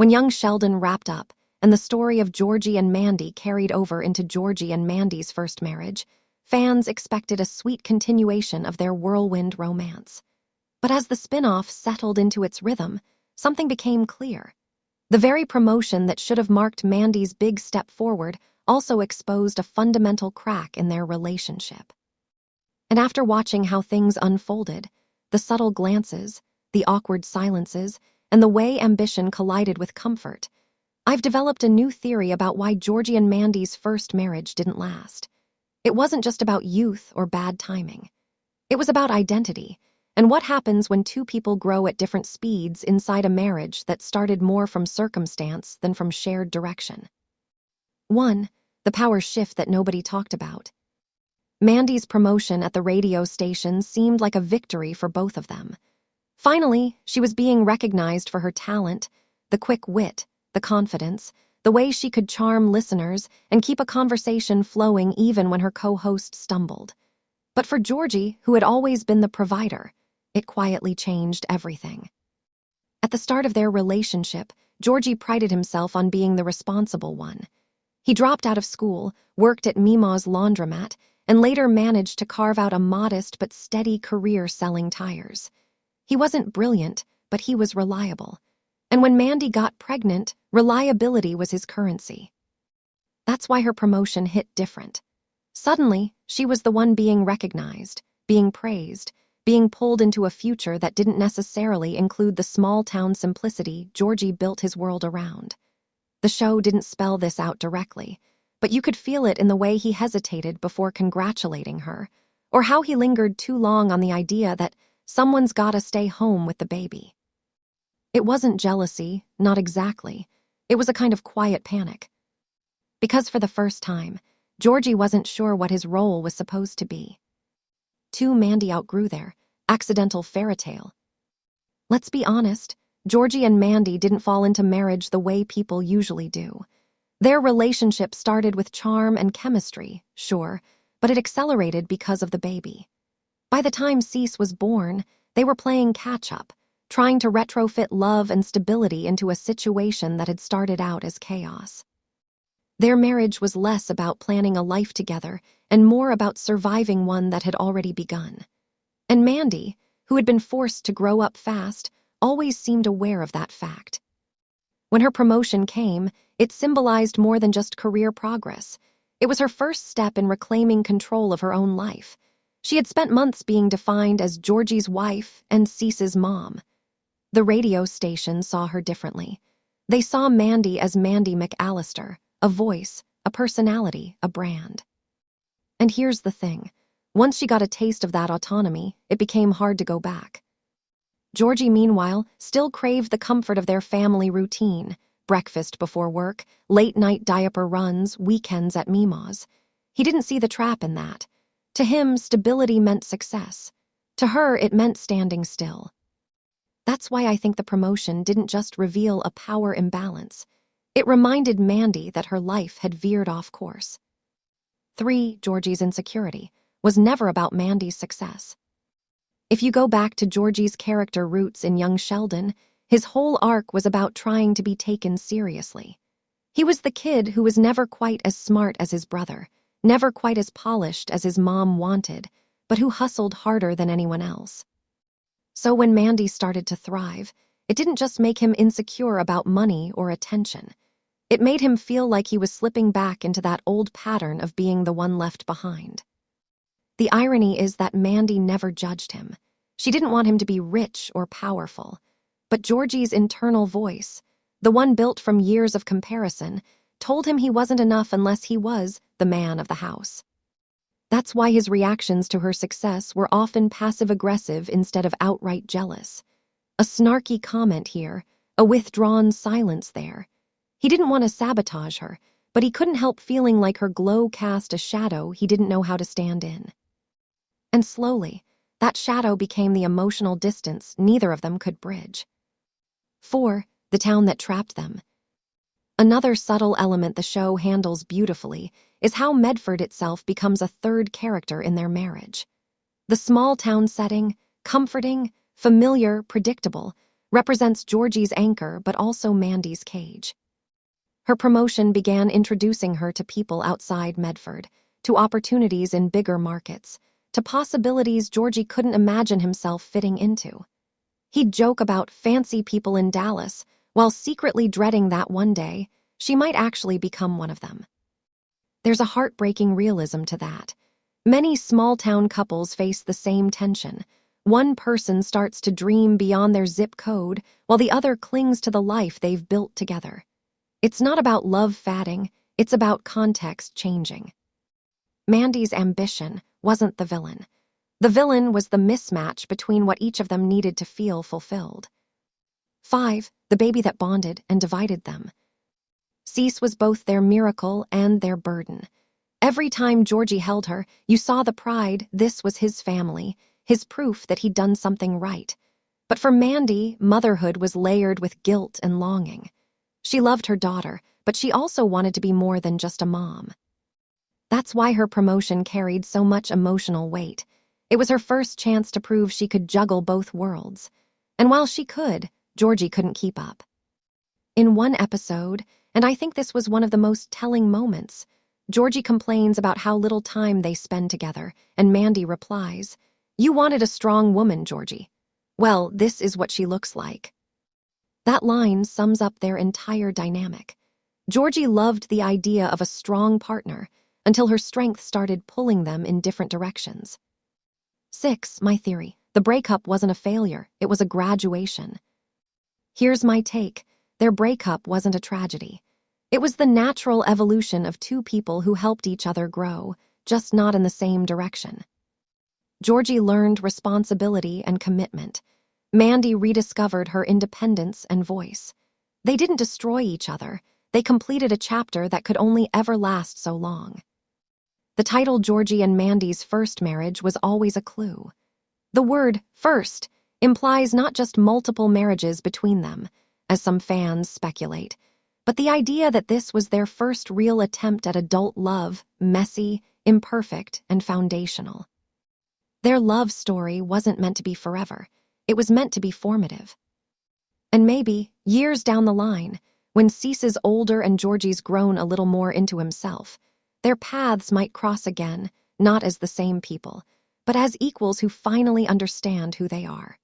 When young Sheldon wrapped up, and the story of Georgie and Mandy carried over into Georgie and Mandy's first marriage, fans expected a sweet continuation of their whirlwind romance. But as the spin-off settled into its rhythm, something became clear. The very promotion that should have marked Mandy's big step forward also exposed a fundamental crack in their relationship. And after watching how things unfolded, the subtle glances, the awkward silences, and the way ambition collided with comfort, I've developed a new theory about why Georgie and Mandy's first marriage didn't last. It wasn't just about youth or bad timing. It was about identity, and what happens when two people grow at different speeds inside a marriage that started more from circumstance than from shared direction. 1. The power shift that nobody talked about. Mandy's promotion at the radio station seemed like a victory for both of them. Finally, she was being recognized for her talent, the quick wit, the confidence, the way she could charm listeners and keep a conversation flowing even when her co-host stumbled. But for Georgie, who had always been the provider, it quietly changed everything. At the start of their relationship, Georgie prided himself on being the responsible one. He dropped out of school, worked at Mima's laundromat, and later managed to carve out a modest but steady career selling tires. He wasn't brilliant, but he was reliable. And when Mandy got pregnant, reliability was his currency. That's why her promotion hit different. Suddenly, she was the one being recognized, being praised, being pulled into a future that didn't necessarily include the small-town simplicity Georgie built his world around. The show didn't spell this out directly, but you could feel it in the way he hesitated before congratulating her, or how he lingered too long on the idea that someone's gotta stay home with the baby. It wasn't jealousy, not exactly. It was a kind of quiet panic. Because for the first time, Georgie wasn't sure what his role was supposed to be. 2. Mandy outgrew their accidental fairy tale. Let's be honest, Georgie and Mandy didn't fall into marriage the way people usually do. Their relationship started with charm and chemistry, sure, but it accelerated because of the baby. By the time Cease was born, they were playing catch-up, trying to retrofit love and stability into a situation that had started out as chaos. Their marriage was less about planning a life together and more about surviving one that had already begun. And Mandy, who had been forced to grow up fast, always seemed aware of that fact. When her promotion came, it symbolized more than just career progress. It was her first step in reclaiming control of her own life. She had spent months being defined as Georgie's wife and Cease's mom. The radio station saw her differently. They saw Mandy as Mandy McAllister, a voice, a personality, a brand. And here's the thing. Once she got a taste of that autonomy, it became hard to go back. Georgie, meanwhile, still craved the comfort of their family routine, breakfast before work, late-night diaper runs, weekends at Mima's. He didn't see the trap in that. To him, stability meant success. To her, it meant standing still. That's why I think the promotion didn't just reveal a power imbalance. It reminded Mandy that her life had veered off course. 3. Georgie's insecurity was never about Mandy's success. If you go back to Georgie's character roots in young Sheldon, his whole arc was about trying to be taken seriously. He was the kid who was never quite as smart as his brother, never quite as polished as his mom wanted, but who hustled harder than anyone else. So when Mandy started to thrive, it didn't just make him insecure about money or attention. It made him feel like he was slipping back into that old pattern of being the one left behind. The irony is that Mandy never judged him. She didn't want him to be rich or powerful. But Georgie's internal voice, the one built from years of comparison, told him he wasn't enough unless he was the man of the house. That's why his reactions to her success were often passive-aggressive instead of outright jealous. A snarky comment here, a withdrawn silence there. He didn't want to sabotage her, but he couldn't help feeling like her glow cast a shadow he didn't know how to stand in. And slowly, that shadow became the emotional distance neither of them could bridge. 4. The town that trapped them. Another subtle element the show handles beautifully is how Medford itself becomes a third character in their marriage. The small town setting, comforting, familiar, predictable, represents Georgie's anchor but also Mandy's cage. Her promotion began introducing her to people outside Medford, to opportunities in bigger markets, to possibilities Georgie couldn't imagine himself fitting into. He'd joke about fancy people in Dallas, while secretly dreading that one day she might actually become one of them. There's a heartbreaking realism to that. Many small-town couples face the same tension. One person starts to dream beyond their zip code, while the other clings to the life they've built together. It's not about love fading, it's about context changing. Mandy's ambition wasn't the villain. The villain was the mismatch between what each of them needed to feel fulfilled. 5. The baby that bonded and divided them. Cease was both their miracle and their burden. Every time Georgie held her, you saw the pride. This was his family, his proof that he'd done something right. But for Mandy, motherhood was layered with guilt and longing. She loved her daughter, but she also wanted to be more than just a mom. That's why her promotion carried so much emotional weight. It was her first chance to prove she could juggle both worlds. And while she could, Georgie couldn't keep up. In one episode, and I think this was one of the most telling moments, Georgie complains about how little time they spend together, and Mandy replies, "You wanted a strong woman, Georgie. Well, this is what she looks like." That line sums up their entire dynamic. Georgie loved the idea of a strong partner until her strength started pulling them in different directions. 6. My theory. The breakup wasn't a failure, it was a graduation. Here's my take. Their breakup wasn't a tragedy. It was the natural evolution of two people who helped each other grow, just not in the same direction. Georgie learned responsibility and commitment. Mandy rediscovered her independence and voice. They didn't destroy each other. They completed a chapter that could only ever last so long. The title Georgie and Mandy's first marriage was always a clue. The word first implies not just multiple marriages between them, as some fans speculate, but the idea that this was their first real attempt at adult love, messy, imperfect, and foundational. Their love story wasn't meant to be forever. It was meant to be formative. And maybe, years down the line, when Cease's older and Georgie's grown a little more into himself, their paths might cross again, not as the same people, but as equals who finally understand who they are.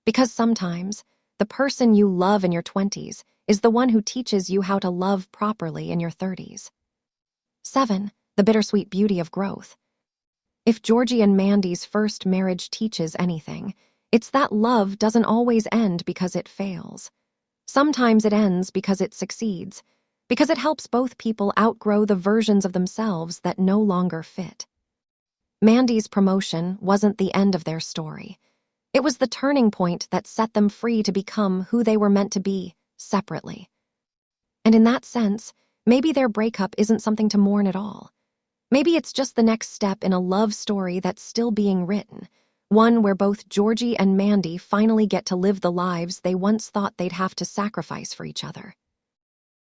Because sometimes, the person you love in your 20s is the one who teaches you how to love properly in your 30s. 7. The bittersweet beauty of growth. If Georgie and Mandy's first marriage teaches anything, it's that love doesn't always end because it fails. Sometimes it ends because it succeeds, because it helps both people outgrow the versions of themselves that no longer fit. Mandy's promotion wasn't the end of their story. It was the turning point that set them free to become who they were meant to be, separately. And in that sense, maybe their breakup isn't something to mourn at all. Maybe it's just the next step in a love story that's still being written, one where both Georgie and Mandy finally get to live the lives they once thought they'd have to sacrifice for each other.